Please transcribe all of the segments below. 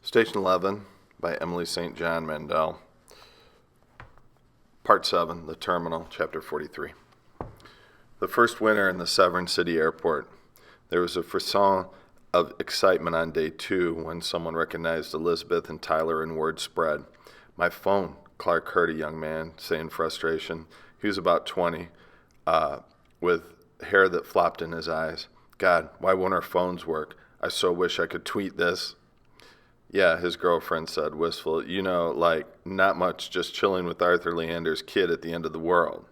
Station 11 by Emily St. John Mandel. Part 7, The Terminal, Chapter 43. The first winter in the Severn City Airport. There was a frisson of excitement on day 2 when someone recognized Elizabeth and Tyler and word spread. "My phone," Clark heard a young man say in frustration. He was about 20, with hair that flopped in his eyes. "God, why won't our phones work? I so wish I could tweet this." "Yeah," his girlfriend said, wistful. "You know, like, not much, just chilling with Arthur Leander's kid at the end of the world."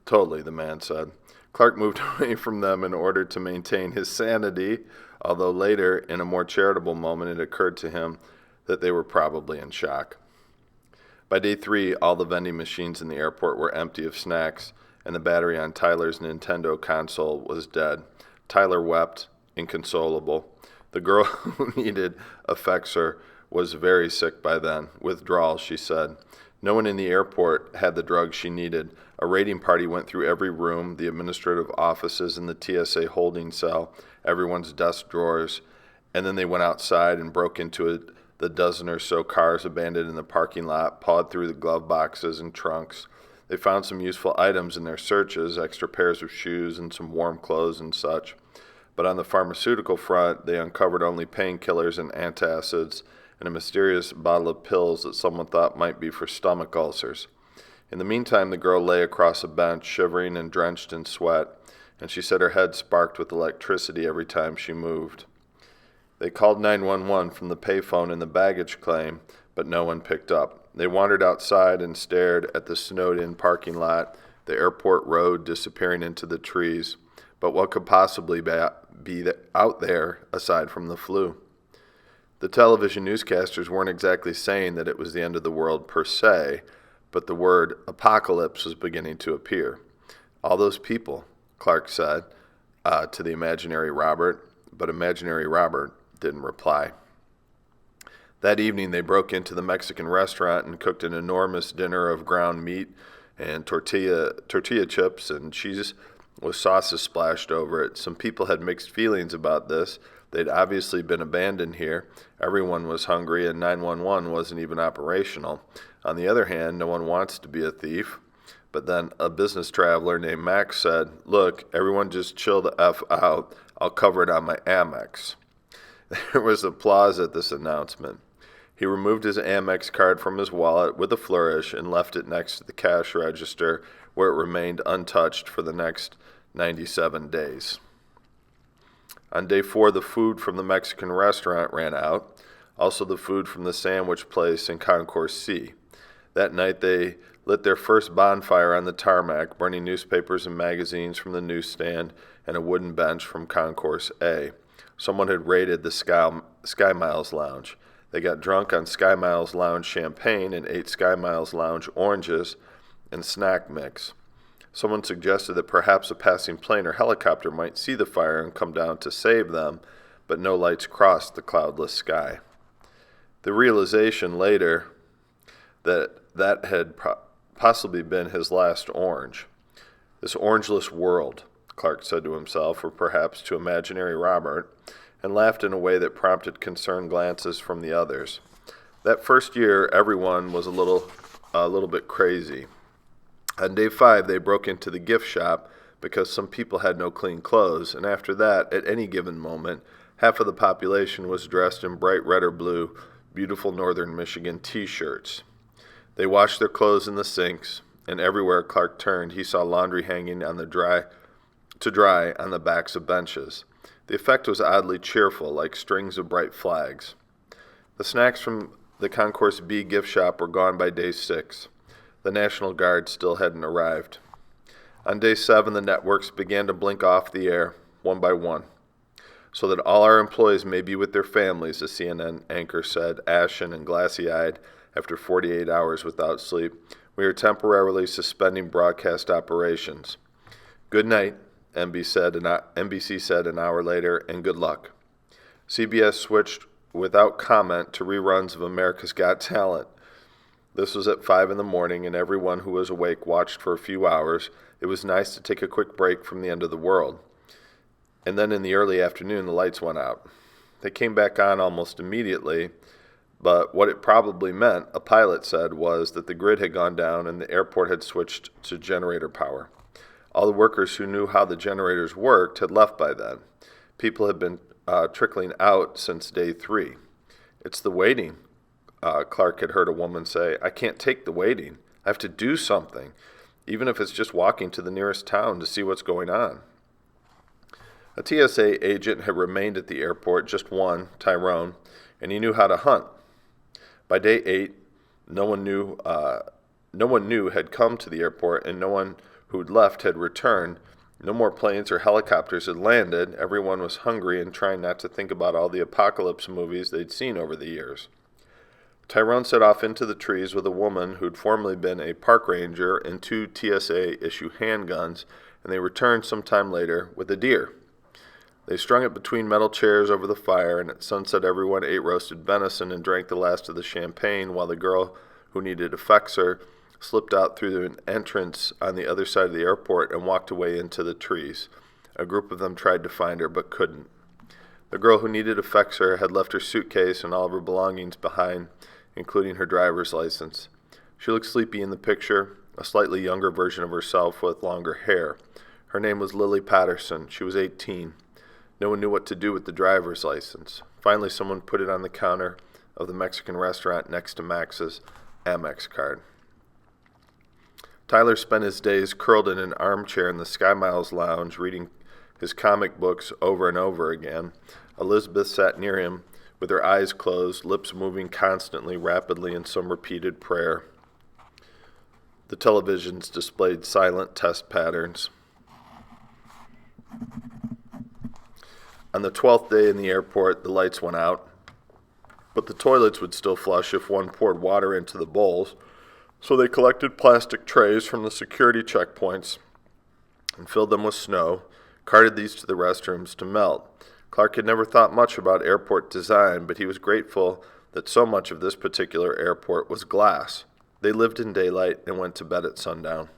"Totally," the man said. Clark moved away from them in order to maintain his sanity, although later, in a more charitable moment, it occurred to him that they were probably in shock. By day 3, all the vending machines in the airport were empty of snacks, and the battery on Tyler's Nintendo console was dead. Tyler wept, inconsolable. The girl who needed Effexor was very sick by then. Withdrawal, she said. No one in the airport had the drug she needed. A raiding party went through every room, the administrative offices and the TSA holding cell, everyone's desk drawers, and then they went outside and broke into the dozen or so cars abandoned in the parking lot, pawed through the glove boxes and trunks. They found some useful items in their searches, extra pairs of shoes and some warm clothes and such. But on the pharmaceutical front, they uncovered only painkillers and antacids and a mysterious bottle of pills that someone thought might be for stomach ulcers. In the meantime, the girl lay across a bench, shivering and drenched in sweat, and she said her head sparked with electricity every time she moved. They called 911 from the payphone in the baggage claim, but no one picked up. They wandered outside and stared at the snowed-in parking lot, the airport road disappearing into the trees. But what could possibly be out there aside from the flu? The television newscasters weren't exactly saying that it was the end of the world per se, but the word apocalypse was beginning to appear. "All those people," Clark said to the imaginary Robert, but imaginary Robert didn't reply. That evening they broke into the Mexican restaurant and cooked an enormous dinner of ground meat and tortilla chips and cheese with sauces splashed over it. Some people had mixed feelings about this. They'd obviously been abandoned here. Everyone was hungry, and 911 wasn't even operational. On the other hand, no one wants to be a thief. But then a business traveler named Max said, "Look, everyone just chill the F out. I'll cover it on my Amex." There was applause at this announcement. He removed his Amex card from his wallet with a flourish and left it next to the cash register, where it remained untouched for the next 97 days. On day 4, the food from the Mexican restaurant ran out, also the food from the sandwich place in Concourse C. That night they lit their first bonfire on the tarmac, burning newspapers and magazines from the newsstand and a wooden bench from Concourse A. Someone had raided the Sky Miles Lounge. They got drunk on Sky Miles Lounge champagne and ate Sky Miles Lounge oranges and snack mix. Someone suggested that perhaps a passing plane or helicopter might see the fire and come down to save them, but no lights crossed the cloudless sky. The realization later that had possibly been his last orange. This orangeless world, Clark said to himself, or perhaps to imaginary Robert, and laughed in a way that prompted concerned glances from the others. That first year, everyone was a little bit crazy. On day 5, they broke into the gift shop because some people had no clean clothes, and after that, at any given moment, half of the population was dressed in bright red or blue, beautiful northern Michigan T-shirts. They washed their clothes in the sinks, and everywhere Clark turned, he saw laundry hanging to dry on the backs of benches. The effect was oddly cheerful, like strings of bright flags. The snacks from the Concourse B gift shop were gone by day 6. The National Guard still hadn't arrived. On day 7, the networks began to blink off the air, one by one. "So that all our employees may be with their families," the CNN anchor said, ashen and glassy-eyed after 48 hours without sleep, "we are temporarily suspending broadcast operations." "Good night," NBC said an hour later, "and good luck." CBS switched without comment to reruns of America's Got Talent. This was at 5 in the morning, and everyone who was awake watched for a few hours. It was nice to take a quick break from the end of the world. And then in the early afternoon, the lights went out. They came back on almost immediately, But what it probably meant, a pilot said, was that the grid had gone down and the airport had switched to generator power. All the workers who knew how the generators worked had left by then. People had been trickling out since day 3. It's the waiting, Clark had heard a woman say. I can't take the waiting. I have to do something, even if it's just walking to the nearest town to see what's going on. A TSA agent had remained at the airport, just one, Tyrone, and he knew how to hunt. By day 8, no one new had come to the airport, and no one who'd left had returned. No more planes or helicopters had landed. Everyone was hungry and trying not to think about all the apocalypse movies they'd seen over the years. Tyrone set off into the trees with a woman who'd formerly been a park ranger and 2 TSA-issue handguns, and they returned sometime later with a deer. They strung it between metal chairs over the fire, and at sunset everyone ate roasted venison and drank the last of the champagne, while the girl who needed a fixer slipped out through an entrance on the other side of the airport and walked away into the trees. A group of them tried to find her, but couldn't. The girl who needed a fixer had left her suitcase and all of her belongings behind, including her driver's license. She looked sleepy in the picture, a slightly younger version of herself with longer hair. Her name was Lily Patterson. She was 18. No one knew what to do with the driver's license. Finally, someone put it on the counter of the Mexican restaurant next to Max's Amex card. Tyler spent his days curled in an armchair in the Sky Miles lounge, reading his comic books over and over again. Elizabeth sat near him with her eyes closed, lips moving constantly, rapidly in some repeated prayer. The televisions displayed silent test patterns. On the 12th day in the airport, the lights went out, but the toilets would still flush if one poured water into the bowls, so they collected plastic trays from the security checkpoints and filled them with snow, carted these to the restrooms to melt. Clark had never thought much about airport design, but he was grateful that so much of this particular airport was glass. They lived in daylight and went to bed at sundown.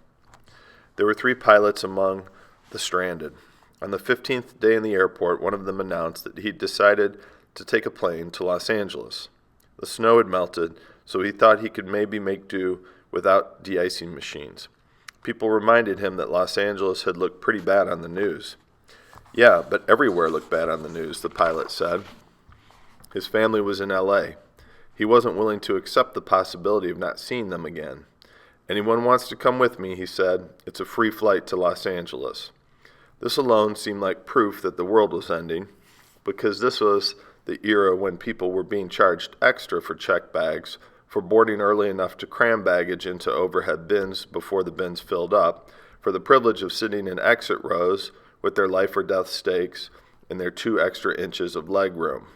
There were 3 pilots among the stranded. On the 15th day in the airport, one of them announced that he'd decided to take a plane to Los Angeles. The snow had melted, so he thought he could maybe make do without de-icing machines. People reminded him that Los Angeles had looked pretty bad on the news. Yeah, but everywhere looked bad on the news, the pilot said. His family was in L.A. He wasn't willing to accept the possibility of not seeing them again. Anyone wants to come with me, he said. It's a free flight to Los Angeles. This alone seemed like proof that the world was ending, because this was the era when people were being charged extra for check bags, for boarding early enough to cram baggage into overhead bins before the bins filled up, for the privilege of sitting in exit rows with their life or death stakes and their 2 extra inches of leg room.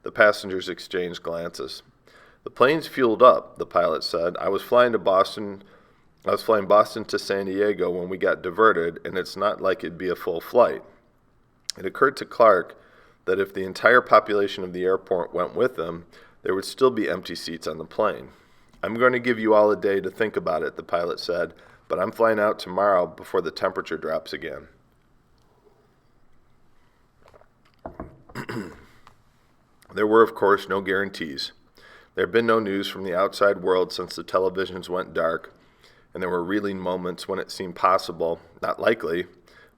The passengers exchanged glances. The plane's fueled up, the pilot said. I was flying Boston to San Diego when we got diverted, and it's not like it'd be a full flight. It occurred to Clark that if the entire population of the airport went with them, there would still be empty seats on the plane. I'm going to give you all a day to think about it, the pilot said, but I'm flying out tomorrow before the temperature drops again. There were, of course, no guarantees. There had been no news from the outside world since the televisions went dark, and there were reeling moments when it seemed possible, not likely,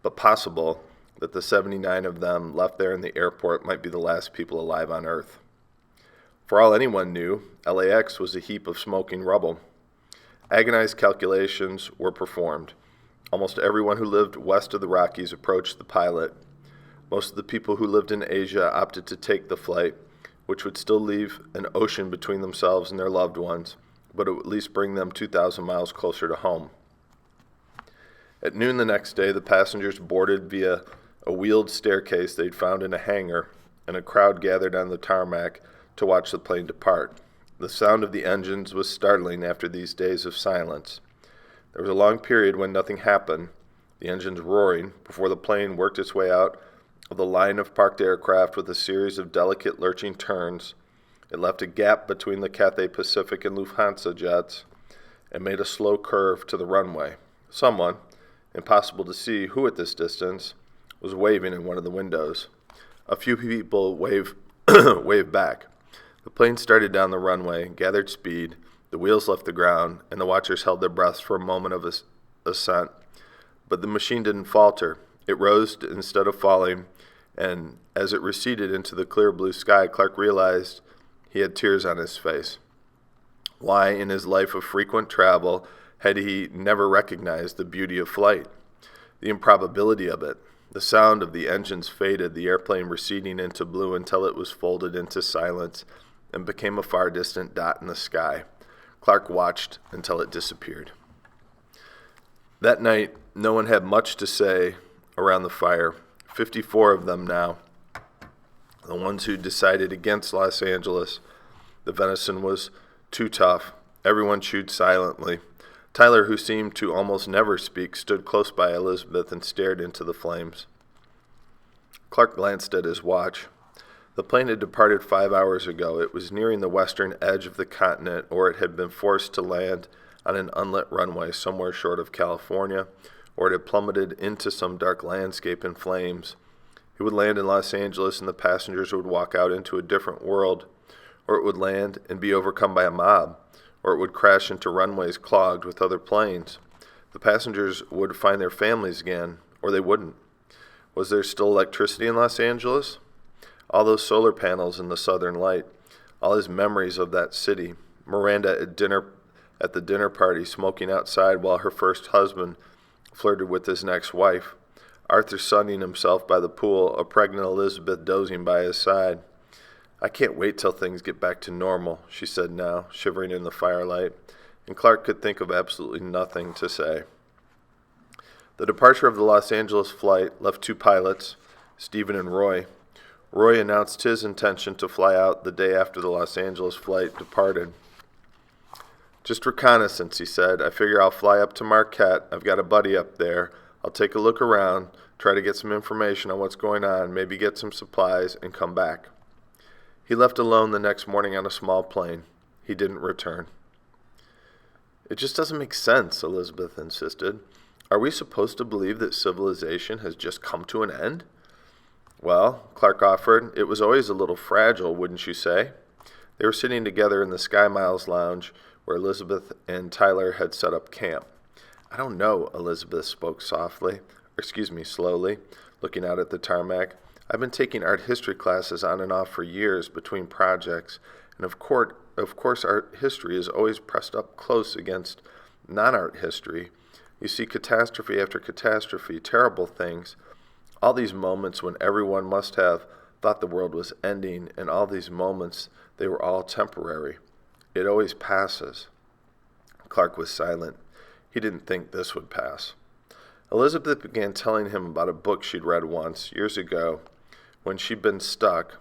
but possible, that the 79 of them left there in the airport might be the last people alive on Earth. For all anyone knew, LAX was a heap of smoking rubble. Agonized calculations were performed. Almost everyone who lived west of the Rockies approached the pilot. Most of the people who lived in Asia opted to take the flight, which would still leave an ocean between themselves and their loved ones, but it would at least bring them 2,000 miles closer to home. At noon the next day, the passengers boarded via a wheeled staircase they'd found in a hangar, and a crowd gathered on the tarmac to watch the plane depart. The sound of the engines was startling after these days of silence. There was a long period when nothing happened, the engines roaring, before the plane worked its way out of the line of parked aircraft with a series of delicate lurching turns. It left a gap between the Cathay Pacific and Lufthansa jets and made a slow curve to the runway. Someone, impossible to see who at this distance, was waving in one of the windows. A few people waved back. The plane started down the runway, gathered speed, the wheels left the ground, and the watchers held their breaths for a moment of ascent. But the machine didn't falter. It rose instead of falling, and as it receded into the clear blue sky, Clark realized he had tears on his face. Why, in his life of frequent travel, had he never recognized the beauty of flight? The improbability of it. The sound of the engines faded, the airplane receding into blue until it was folded into silence and became a far distant dot in the sky. Clark watched until it disappeared. That night, no one had much to say around the fire. 54 of them now. The ones who decided against Los Angeles. The venison was too tough. Everyone chewed silently. Tyler, who seemed to almost never speak, stood close by Elizabeth and stared into the flames. Clark glanced at his watch. The plane had departed 5 hours ago. It was nearing the western edge of the continent, or it had been forced to land on an unlit runway somewhere short of California, or it had plummeted into some dark landscape in flames. It would land in Los Angeles and the passengers would walk out into a different world, or it would land and be overcome by a mob, or it would crash into runways clogged with other planes. The passengers would find their families again, or they wouldn't. Was there still electricity in Los Angeles? All those solar panels in the southern light, all his memories of that city. Miranda at the dinner party, smoking outside while her first husband flirted with his next wife. Arthur sunning himself by the pool, a pregnant Elizabeth dozing by his side. I can't wait till things get back to normal, she said now, shivering in the firelight, and Clark could think of absolutely nothing to say. The departure of the Los Angeles flight left two pilots, Stephen and Roy. Roy announced his intention to fly out the day after the Los Angeles flight departed. Just reconnaissance, he said. I figure I'll fly up to Marquette. I've got a buddy up there. I'll take a look around, try to get some information on what's going on, maybe get some supplies, and come back. He left alone the next morning on a small plane. He didn't return. It just doesn't make sense, Elizabeth insisted. Are we supposed to believe that civilization has just come to an end? Well, Clark offered, it was always a little fragile, wouldn't you say? They were sitting together in the Sky Miles lounge where Elizabeth and Tyler had set up camp. I don't know, Elizabeth spoke slowly, looking out at the tarmac. I've been taking art history classes on and off for years between projects, and of course art history is always pressed up close against non-art history. You see catastrophe after catastrophe, terrible things, all these moments when everyone must have thought the world was ending, and all these moments, they were all temporary. It always passes. Clark was silent. He didn't think this would pass. Elizabeth began telling him about a book she'd read once, years ago, when she'd been stuck,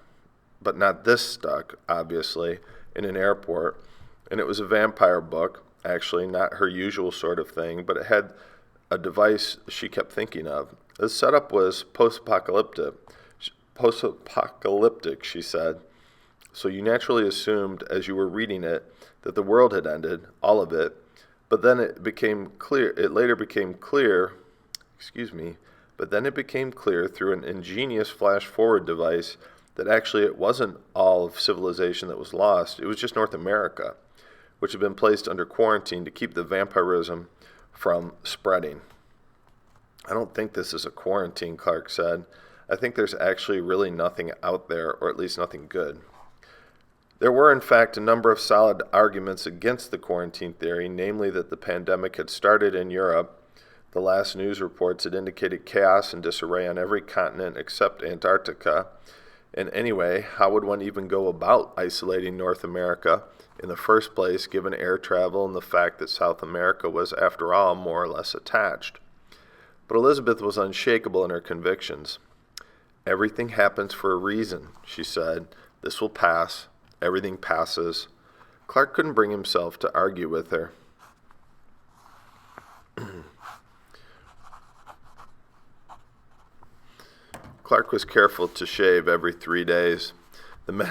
but not this stuck, obviously, in an airport, and it was a vampire book, actually, not her usual sort of thing, but it had a device she kept thinking of. The setup was post-apocalyptic, she said. So you naturally assumed as you were reading it that the world had ended, all of it, but then it became clear through an ingenious flash-forward device that actually it wasn't all of civilization that was lost, it was just North America, which had been placed under quarantine to keep the vampirism from spreading. I don't think this is a quarantine, Clark said. I think there's actually really nothing out there, or at least nothing good. There were, in fact, a number of solid arguments against the quarantine theory, namely that the pandemic had started in Europe. The last news reports had indicated chaos and disarray on every continent except Antarctica. And anyway, how would one even go about isolating North America in the first place, given air travel and the fact that South America was, after all, more or less attached? But Elizabeth was unshakable in her convictions. Everything happens for a reason, she said. This will pass. Everything passes. Clark couldn't bring himself to argue with her. Clark was careful to shave every 3 days. The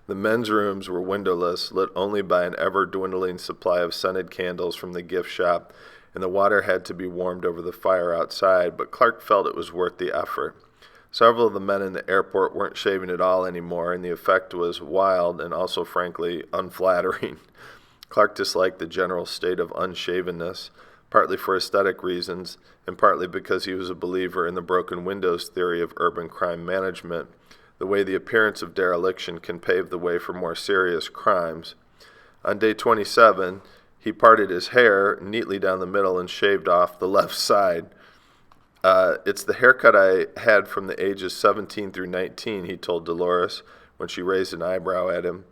men's rooms were windowless, lit only by an ever-dwindling supply of scented candles from the gift shop, and the water had to be warmed over the fire outside, but Clark felt it was worth the effort. Several of the men in the airport weren't shaving at all anymore, and the effect was wild and also, frankly, unflattering. Clark disliked the general state of unshavenness, partly for aesthetic reasons, and partly because he was a believer in the broken windows theory of urban crime management, the way the appearance of dereliction can pave the way for more serious crimes. On day 27, he parted his hair neatly down the middle and shaved off the left side. It's the haircut I had from the ages 17 through 19, he told Dolores when she raised an eyebrow at him.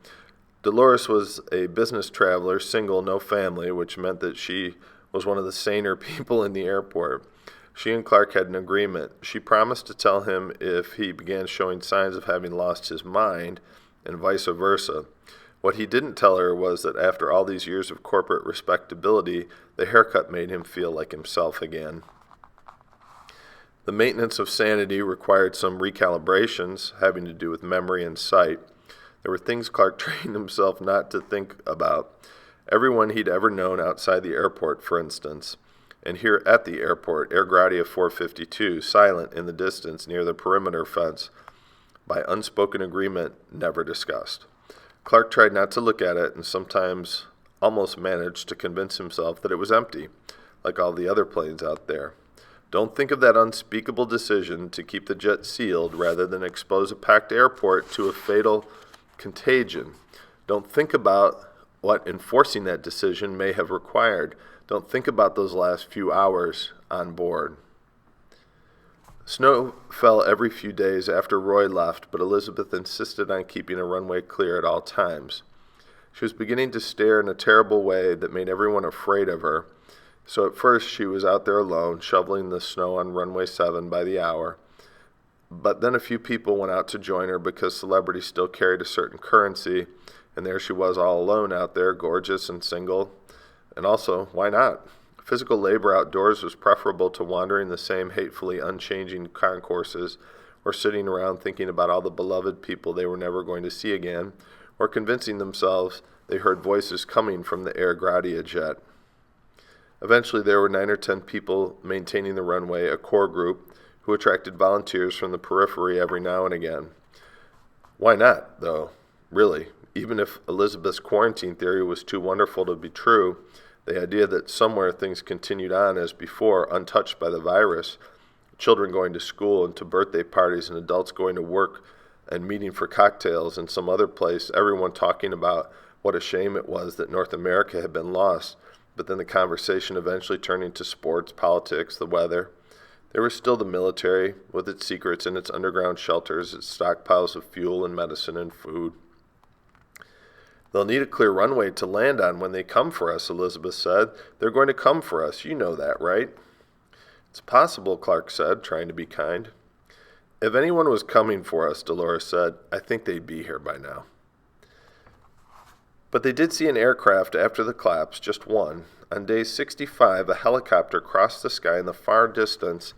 Dolores was a business traveler, single, no family, which meant that she was one of the saner people in the airport. She and Clark had an agreement. She promised to tell him if he began showing signs of having lost his mind, and vice versa. What he didn't tell her was that after all these years of corporate respectability, the haircut made him feel like himself again. The maintenance of sanity required some recalibrations, having to do with memory and sight. There were things Clark trained himself not to think about. Everyone he'd ever known outside the airport, for instance. And here at the airport, Air Gradia 452, silent in the distance near the perimeter fence, by unspoken agreement, never discussed. Clark tried not to look at it and sometimes almost managed to convince himself that it was empty, like all the other planes out there. Don't think of that unspeakable decision to keep the jet sealed rather than expose a packed airport to a fatal contagion. Don't think about what enforcing that decision may have required. Don't think about those last few hours on board. Snow fell every few days after Roy left, but Elizabeth insisted on keeping a runway clear at all times. She was beginning to stare in a terrible way that made everyone afraid of her. So at first she was out there alone, shoveling the snow on runway 7 by the hour. But then a few people went out to join her because celebrity still carried a certain currency, and there she was all alone out there, gorgeous and single. And also, why not? Physical labor outdoors was preferable to wandering the same hatefully unchanging concourses, or sitting around thinking about all the beloved people they were never going to see again, or convincing themselves they heard voices coming from the Air Gradia jet. Eventually, there were 9 or 10 people maintaining the runway, a core group, who attracted volunteers from the periphery every now and again. Why not, though? Really, even if Elizabeth's quarantine theory was too wonderful to be true, the idea that somewhere things continued on as before, untouched by the virus, children going to school and to birthday parties and adults going to work and meeting for cocktails in some other place, everyone talking about what a shame it was that North America had been lost, but then the conversation eventually turning to sports, politics, the weather. There was still the military, with its secrets and its underground shelters, its stockpiles of fuel and medicine and food. They'll need a clear runway to land on when they come for us, Elizabeth said. They're going to come for us. You know that, right? It's possible, Clark said, trying to be kind. If anyone was coming for us, Dolores said, I think they'd be here by now. But they did see an aircraft after the collapse, just one. On day 65, a helicopter crossed the sky in the far distance,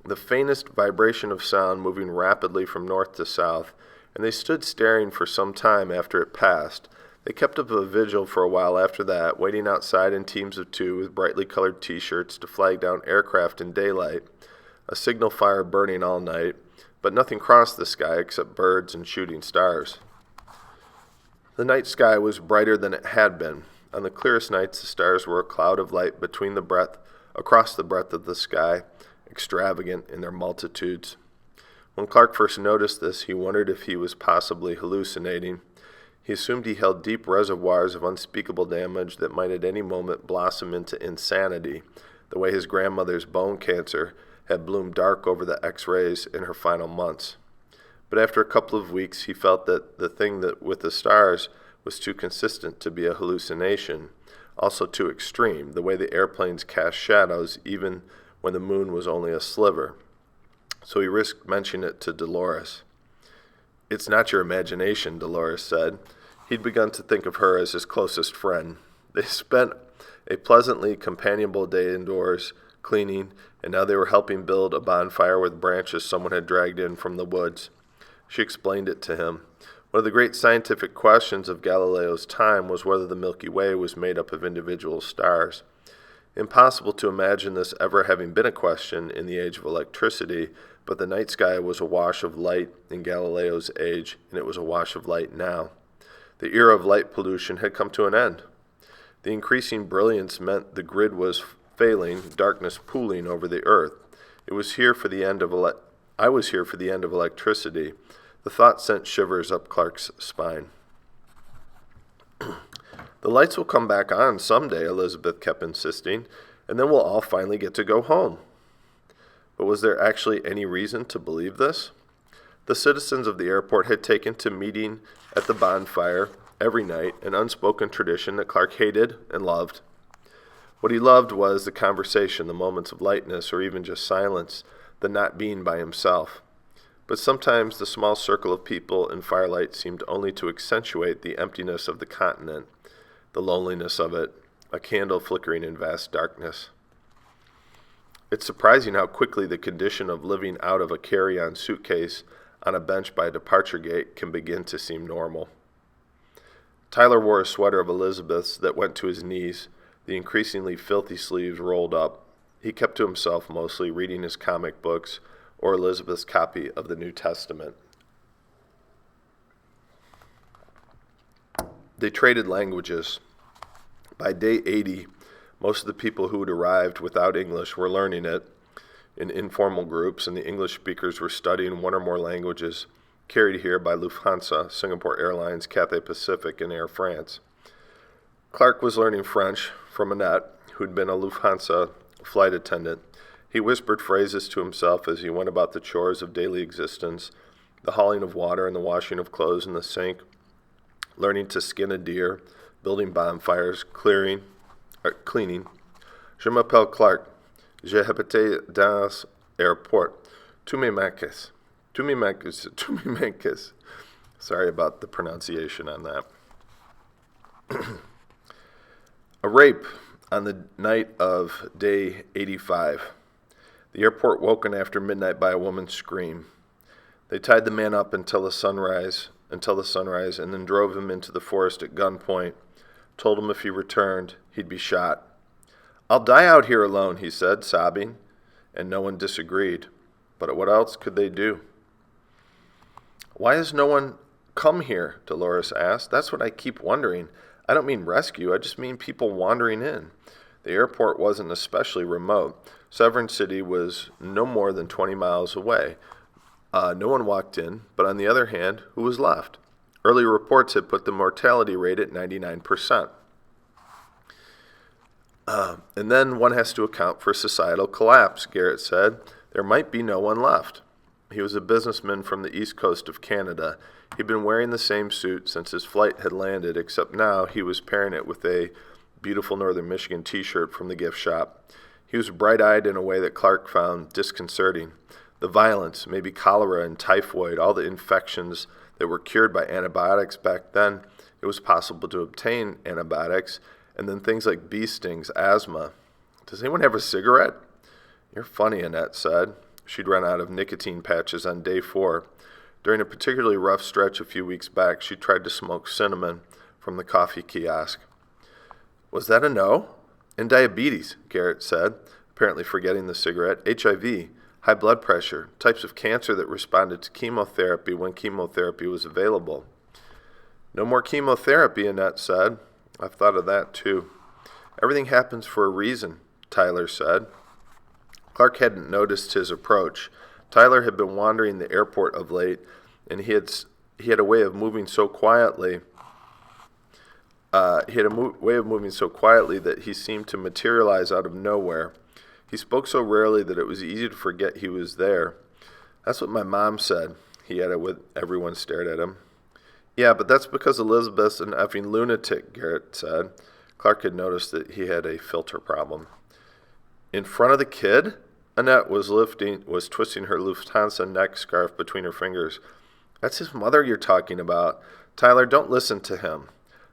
the faintest vibration of sound moving rapidly from north to south, and they stood staring for some time after it passed. They kept up a vigil for a while after that, waiting outside in teams of 2 with brightly colored T-shirts to flag down aircraft in daylight, a signal fire burning all night, but nothing crossed the sky except birds and shooting stars. The night sky was brighter than it had been. On the clearest nights, the stars were a cloud of light across the breadth of the sky, extravagant in their multitudes. When Clark first noticed this, he wondered if he was possibly hallucinating. He assumed he held deep reservoirs of unspeakable damage that might at any moment blossom into insanity, the way his grandmother's bone cancer had bloomed dark over the X-rays in her final months. But after a couple of weeks, he felt that the thing that with the stars was too consistent to be a hallucination, also too extreme, the way the airplanes cast shadows even when the moon was only a sliver. So he risked mentioning it to Dolores. It's not your imagination, Dolores said. He'd begun to think of her as his closest friend. They spent a pleasantly companionable day indoors, cleaning, and now they were helping build a bonfire with branches someone had dragged in from the woods. She explained it to him. One of the great scientific questions of Galileo's time was whether the Milky Way was made up of individual stars. Impossible to imagine this ever having been a question in the age of electricity, but the night sky was a wash of light in Galileo's age, and it was a wash of light now. The era of light pollution had come to an end. The increasing brilliance meant the grid was failing, darkness pooling over the earth. I was here for the end of electricity. The thought sent shivers up Clark's spine. The lights will come back on someday, Elizabeth kept insisting, and then we'll all finally get to go home. But was there actually any reason to believe this? The citizens of the airport had taken to meeting at the bonfire every night, an unspoken tradition that Clark hated and loved. What he loved was the conversation, the moments of lightness, or even just silence, the not being by himself. But sometimes the small circle of people in firelight seemed only to accentuate the emptiness of the continent, the loneliness of it, a candle flickering in vast darkness. It's surprising how quickly the condition of living out of a carry-on suitcase on a bench by a departure gate can begin to seem normal. Tyler wore a sweater of Elizabeth's that went to his knees, the increasingly filthy sleeves rolled up. He kept to himself mostly, reading his comic books or Elizabeth's copy of the New Testament. They traded languages. By day 80, most of the people who had arrived without English were learning it in informal groups, and the English speakers were studying one or more languages carried here by Lufthansa, Singapore Airlines, Cathay Pacific, and Air France. Clark was learning French from Annette, who'd been a Lufthansa flight attendant. He whispered phrases to himself as he went about the chores of daily existence, the hauling of water and the washing of clothes in the sink, learning to skin a deer, building bonfires, cleaning. Je m'appelle Clark. J'ai habité dans airport. Tu me manques. Sorry about the pronunciation on that. A rape on the night of day 85. The airport woken after midnight by a woman's scream. They tied the man up until the sunrise, and then drove him into the forest at gunpoint, told him if he returned, he'd be shot. "I'll die out here alone," he said, sobbing, and no one disagreed. But what else could they do? "Why has no one come here?" Dolores asked. "That's what I keep wondering. I don't mean rescue, I just mean people wandering in." The airport wasn't especially remote. Severn City was no more than 20 miles away. No one walked in, but on the other hand, who was left? Early reports had put the mortality rate at 99%. And then one has to account for societal collapse, Garrett said. There might be no one left. He was a businessman from the east coast of Canada. He'd been wearing the same suit since his flight had landed, except now he was pairing it with a beautiful Northern Michigan t-shirt from the gift shop. He was bright-eyed in a way that Clark found disconcerting. The violence, maybe cholera and typhoid, all the infections that were cured by antibiotics back then, it was possible to obtain antibiotics, and then things like bee stings, asthma. "Does anyone have a cigarette?" "You're funny," Annette said. She'd run out of nicotine patches on day 4. During a particularly rough stretch a few weeks back, she tried to smoke cinnamon from the coffee kiosk. "Was that a no?" "And diabetes," Garrett said, apparently forgetting the cigarette. "HIV, high blood pressure, types of cancer that responded to chemotherapy when chemotherapy was available." "No more chemotherapy," Annette said. "I've thought of that too." "Everything happens for a reason," Tyler said. Clark hadn't noticed his approach. Tyler had been wandering the airport of late, and he had a way of moving so quietly. That he seemed to materialize out of nowhere. He spoke so rarely that it was easy to forget he was there. "That's what my mom said," he added with everyone stared at him. "Yeah, but that's because Elizabeth's an effing lunatic," Garrett said. Clark had noticed that he had a filter problem. "In front of the kid?" Annette was twisting her Lufthansa neck scarf between her fingers. "That's his mother you're talking about. Tyler, don't listen to him."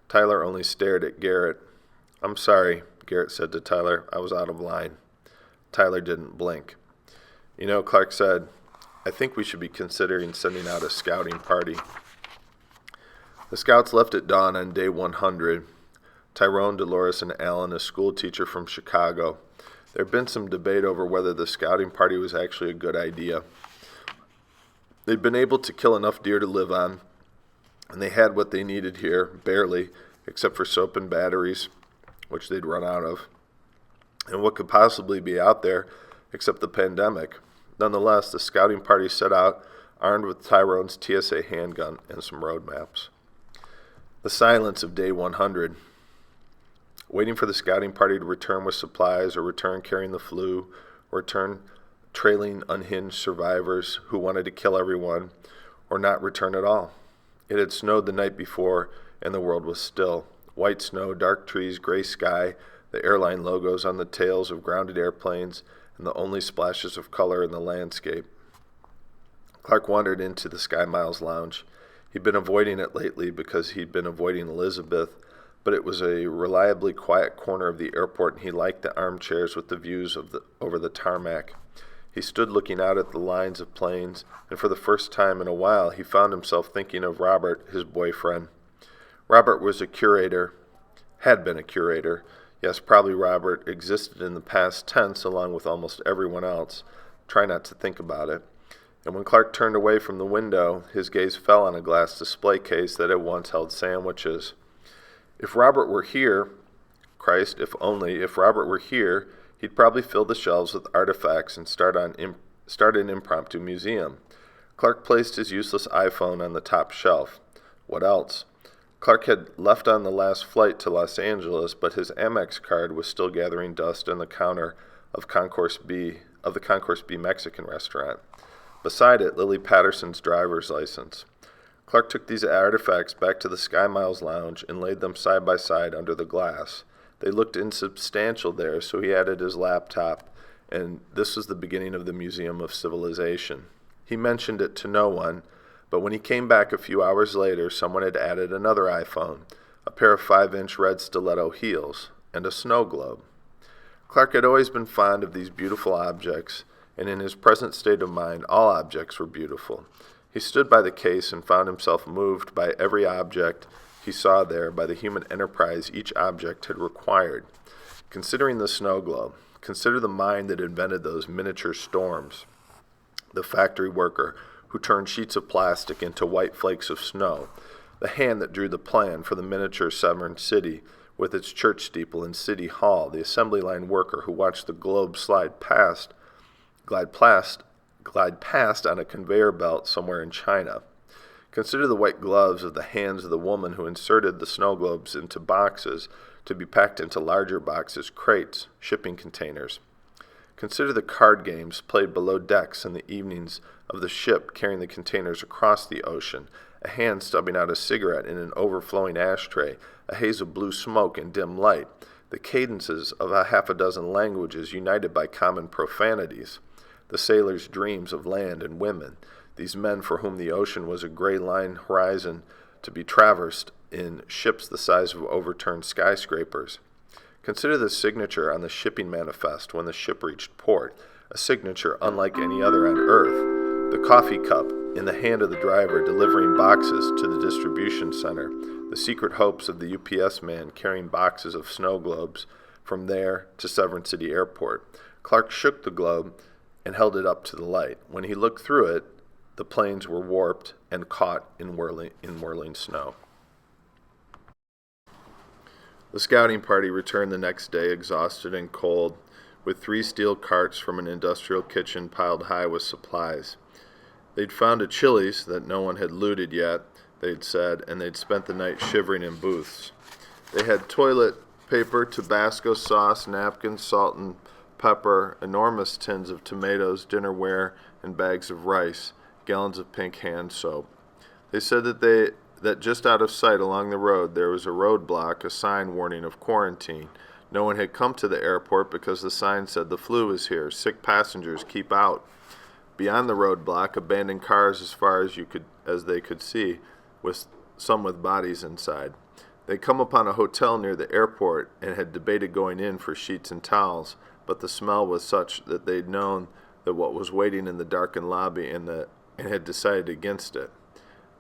Tyler only stared at Garrett. "I'm sorry," Garrett said to Tyler. "I was out of line." Tyler didn't blink. "You know," Clark said, "I think we should be considering sending out a scouting party." The scouts left at dawn on day 100. Tyrone, Dolores, and Alan, a school teacher from Chicago. There had been some debate over whether the scouting party was actually a good idea. They'd been able to kill enough deer to live on, and they had what they needed here, barely, except for soap and batteries, which they'd run out of. And what could possibly be out there except the pandemic? Nonetheless, the scouting party set out, armed with Tyrone's TSA handgun and some road maps. The silence of day 100. Waiting for the scouting party to return with supplies, or return carrying the flu, or return trailing unhinged survivors who wanted to kill everyone, or not return at all. It had snowed the night before, and the world was still. White snow, dark trees, gray sky, the airline logos on the tails of grounded airplanes, and the only splashes of color in the landscape. Clark wandered into the Sky Miles lounge. He'd been avoiding it lately because he'd been avoiding Elizabeth, but it was a reliably quiet corner of the airport, and he liked the armchairs with the views over the tarmac. He stood looking out at the lines of planes, and for the first time in a while he found himself thinking of Robert, his boyfriend. Robert was a curator, had been a curator. Yes, probably Robert existed in the past tense along with almost everyone else. Try not to think about it. And when Clark turned away from the window, his gaze fell on a glass display case that had once held sandwiches. If Robert were here, Christ, if Robert were here, he'd probably fill the shelves with artifacts and start an impromptu museum. Clark placed his useless iPhone on the top shelf. What else? Clark had left on the last flight to Los Angeles, but his Amex card was still gathering dust on the counter of the Concourse B Mexican restaurant. Beside it, Lily Patterson's driver's license. Clark took these artifacts back to the Sky Miles lounge and laid them side by side under the glass. They looked insubstantial there, so he added his laptop, and this was the beginning of the Museum of Civilization. He mentioned it to no one, but when he came back a few hours later, someone had added another iPhone, a pair of 5-inch red stiletto heels, and a snow globe. Clark had always been fond of these beautiful objects, and in his present state of mind, all objects were beautiful. He stood by the case and found himself moved by every object he saw there, by the human enterprise each object had required. Considering the snow globe, consider the mind that invented those miniature storms, the factory worker who turned sheets of plastic into white flakes of snow, the hand that drew the plan for the miniature Severn City with its church steeple and city hall, the assembly line worker who watched the globe glide past on a conveyor belt somewhere in China. Consider the white gloves of the hands of the woman who inserted the snow globes into boxes to be packed into larger boxes, crates, shipping containers. Consider the card games played below decks in the evenings of the ship carrying the containers across the ocean, a hand stubbing out a cigarette in an overflowing ashtray, a haze of blue smoke and dim light, the cadences of a half a dozen languages united by common profanities, the sailors' dreams of land and women, these men for whom the ocean was a gray line horizon to be traversed in ships the size of overturned skyscrapers. Consider the signature on the shipping manifest when the ship reached port, a signature unlike any other on Earth, the coffee cup in the hand of the driver delivering boxes to the distribution center, the secret hopes of the UPS man carrying boxes of snow globes from there to Severn City Airport. Clark shook the globe and held it up to the light. When he looked through it, the planes were warped and caught in whirling snow. The scouting party returned the next day, exhausted and cold, with 3 steel carts from an industrial kitchen piled high with supplies. They'd found a Chili's that no one had looted yet, they'd said, and they'd spent the night shivering in booths. They had toilet paper, Tabasco sauce, napkins, salt and pepper, enormous tins of tomatoes, dinnerware, and bags of rice, gallons of pink hand soap. They said that just out of sight along the road there was a roadblock, a sign warning of quarantine. No one had come to the airport because the sign said the flu is here, sick passengers, keep out. Beyond the roadblock, abandoned cars as far as they could see, with some with bodies inside. They'd come upon a hotel near the airport and had debated going in for sheets and towels, but the smell was such that they'd known that what was waiting in the darkened lobby and had decided against it.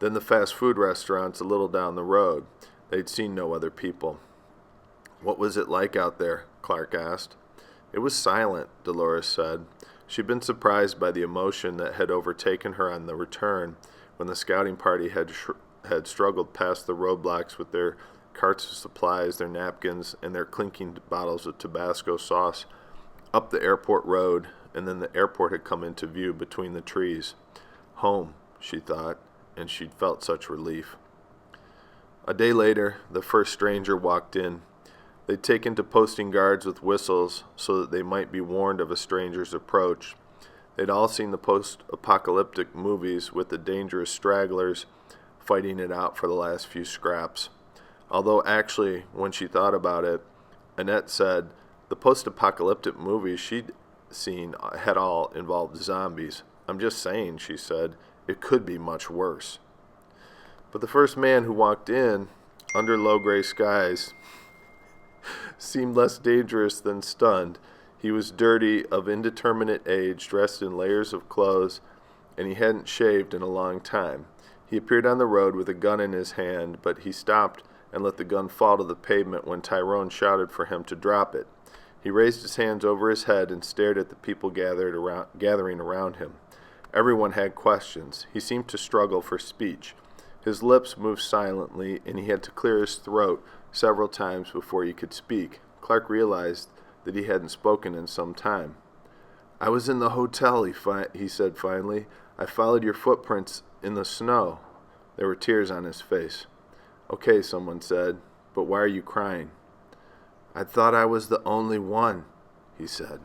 Then the fast food restaurants a little down the road. They'd seen no other people. What was it like out there? Clark asked. It was silent, Dolores said. She'd been surprised by the emotion that had overtaken her on the return when the scouting party had struggled past the roadblocks with their carts of supplies, their napkins, and their clinking bottles of Tabasco sauce up the airport road, and then the airport had come into view between the trees. Home, she thought, and she'd felt such relief. A day later, the first stranger walked in. They'd taken to posting guards with whistles so that they might be warned of a stranger's approach. They'd all seen the post-apocalyptic movies with the dangerous stragglers fighting it out for the last few scraps. Although actually, when she thought about it, Annette said the post-apocalyptic movies she'd seen had all involved zombies. I'm just saying, she said, it could be much worse. But the first man who walked in, under low gray skies, seemed less dangerous than stunned. He was dirty, of indeterminate age, dressed in layers of clothes, and he hadn't shaved in a long time. He appeared on the road with a gun in his hand, but he stopped and let the gun fall to the pavement when Tyrone shouted for him to drop it. He raised his hands over his head and stared at the people gathering around him. Everyone had questions. He seemed to struggle for speech. His lips moved silently, and he had to clear his throat several times before he could speak. Clark realized that he hadn't spoken in some time. I was in the hotel, he said finally. I followed your footprints in the snow. There were tears on his face. Okay, someone said, but why are you crying? I thought I was the only one, he said.